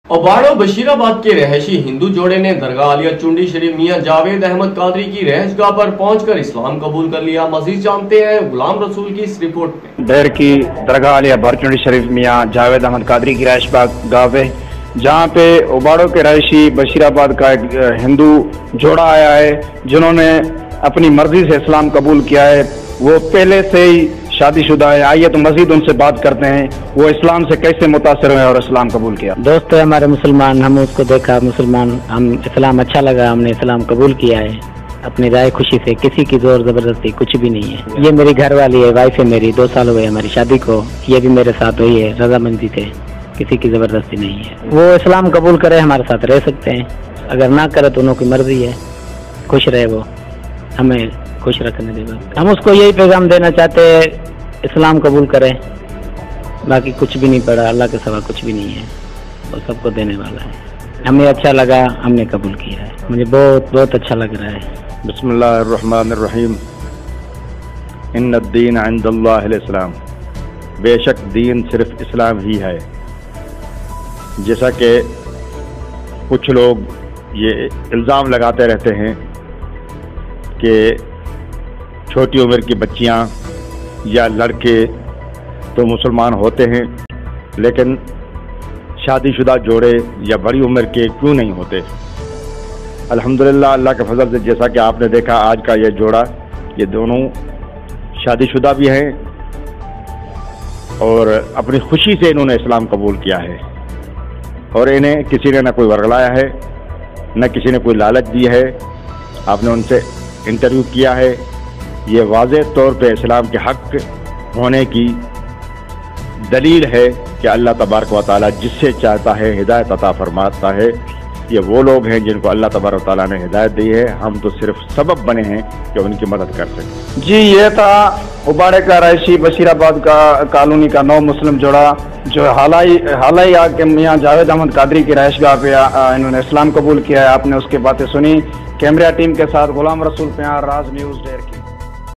ओबाड़ो बशीराबाद के रहायशी हिंदू जोड़े ने दरगाह आलिया चुंडी शरीफ मियां जावेद अहमद कादरी की रहशगाह पर पहुंचकर इस्लाम कबूल कर लिया। मजीद जानते हैं गुलाम रसूल की इस रिपोर्ट में। देर की दरगाह आलिया चुंडी शरीफ मियां जावेद अहमद कादरी की रहशगाह पे, जहाँ पे ओबाड़ो के रहायशी बशीराबाद का एक हिंदू जोड़ा आया है जिन्होंने अपनी मर्जी से इस्लाम कबूल किया है। वो पहले से ही शादीशुदा है। आइए तो मजीद उनसे बात करते हैं, वो इस्लाम से कैसे मुतासर हुए और इस्लाम कबूल किया। दोस्त है हमारे मुसलमान, हम उसको देखा मुसलमान, हम इस्लाम अच्छा लगा, हमने इस्लाम कबूल किया है अपनी राय खुशी से, किसी की जोर जबरदस्ती कुछ भी नहीं है। ये मेरी घर वाली है, वाइफ है मेरी, 2 साल हुए हमारी शादी को, ये भी मेरे साथ हुई है रजामंदी से, किसी की जबरदस्ती नहीं है। वो इस्लाम कबूल करे हमारे साथ रह सकते हैं, अगर ना करे तो उनकी मर्जी है, खुश रहे वो, हमें खुश रखने देगा। हम उसको यही पैगाम देना चाहते हैं, इस्लाम कबूल करें, बाकी कुछ भी नहीं पड़ा, अल्लाह के सिवा कुछ भी नहीं है, वो सबको देने वाला है। हमें अच्छा लगा, हमने कबूल किया है, मुझे बहुत बहुत अच्छा लग रहा है। बिस्मिल्लाहिर्रहमानिर्रहीम। इन्नद्दीन इंदल्लाहिल इस्लाम, बेशक दीन सिर्फ इस्लाम ही है। जैसा कि कुछ लोग ये इल्ज़ाम लगाते रहते हैं कि छोटी उम्र की बच्चियां या लड़के तो मुसलमान होते हैं, लेकिन शादीशुदा जोड़े या बड़ी उम्र के क्यों नहीं होते। अल्हम्दुलिल्लाह अल्लाह के फजल से जैसा कि आपने देखा आज का ये जोड़ा, ये दोनों शादीशुदा भी हैं और अपनी खुशी से इन्होंने इस्लाम कबूल किया है और इन्हें किसी ने न कोई वर्गलाया है, न किसी ने कोई लालच दी है। आपने उनसे इंटरव्यू किया है, ये वाज़ेह तौर पे इस्लाम के हक़ होने की दलील है कि अल्लाह तबारक व तआला जिससे चाहता है हिदायत अता फरमाता है। ये वो लोग हैं जिनको अल्लाह तबारक व तआला ने हिदायत दी है, हम तो सिर्फ सबब बने हैं कि उनकी मदद कर सकें। जी, ये था ओबाड़े का रहायशी बशीराबाद का कॉलोनी का नौ मुस्लिम जोड़ा जो हालाई आके मियां जावेद अहमद कादरी की रहशगाह पे इन्होंने इस्लाम कबूल किया है। आपने उसकी बातें सुनी। कैमरा टीम के साथ गुलाम रसूल प्यार, राज न्यूज़ डेर की।